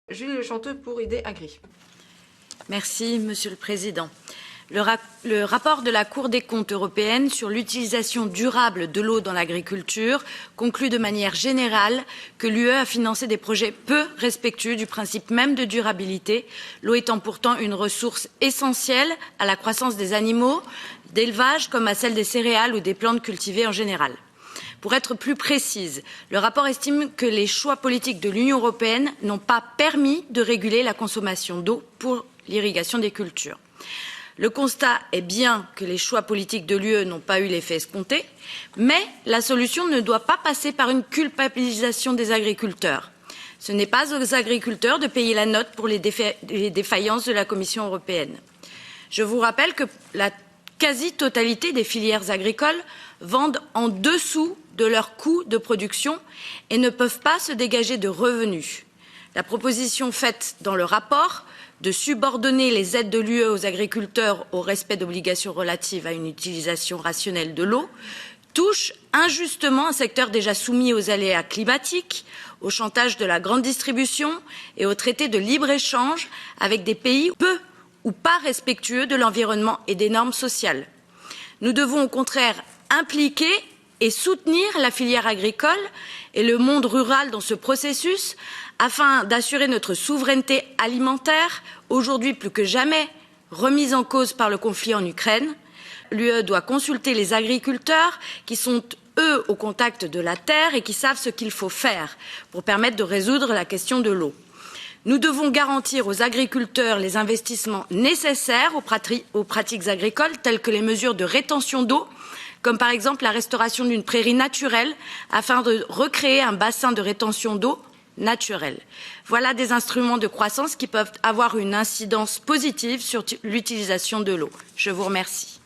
Julie Le Chanteux pour Idées Agri. Merci, Monsieur le Président. Le rapport de la Cour des comptes européenne sur l'utilisation durable de l'eau dans l'agriculture conclut de manière générale que l'UE a financé des projets peu respectueux du principe même de durabilité, l'eau étant pourtant une ressource essentielle à la croissance des animaux, d'élevage comme à celle des céréales ou des plantes cultivées en général. Pour être plus précise, le rapport estime que les choix politiques de l'Union européenne n'ont pas permis de réguler la consommation d'eau pour l'irrigation des cultures. Le constat est bien que les choix politiques de l'UE n'ont pas eu l'effet escompté, mais la solution ne doit pas passer par une culpabilisation des agriculteurs. Ce n'est pas aux agriculteurs de payer la note pour les défaillances de la Commission européenne. Je vous rappelle que la quasi-totalité des filières agricoles vendent en dessous de leur coût de production et ne peuvent pas se dégager de revenus. La proposition faite dans le rapport de subordonner les aides de l'UE aux agriculteurs au respect d'obligations relatives à une utilisation rationnelle de l'eau touche injustement un secteur déjà soumis aux aléas climatiques, au chantage de la grande distribution et au traité de libre-échange avec des pays peu ou pas respectueux de l'environnement et des normes sociales. Nous devons au contraire impliquer et soutenir la filière agricole et le monde rural dans ce processus afin d'assurer notre souveraineté alimentaire, aujourd'hui plus que jamais remise en cause par le conflit en Ukraine. L'UE doit consulter les agriculteurs qui sont, eux, au contact de la terre et qui savent ce qu'il faut faire pour permettre de résoudre la question de l'eau. Nous devons garantir aux agriculteurs les investissements nécessaires aux pratiques agricoles, telles que les mesures de rétention d'eau, comme par exemple la restauration d'une prairie naturelle, afin de recréer un bassin de rétention d'eau naturel. Voilà des instruments de croissance qui peuvent avoir une incidence positive sur l'utilisation de l'eau. Je vous remercie.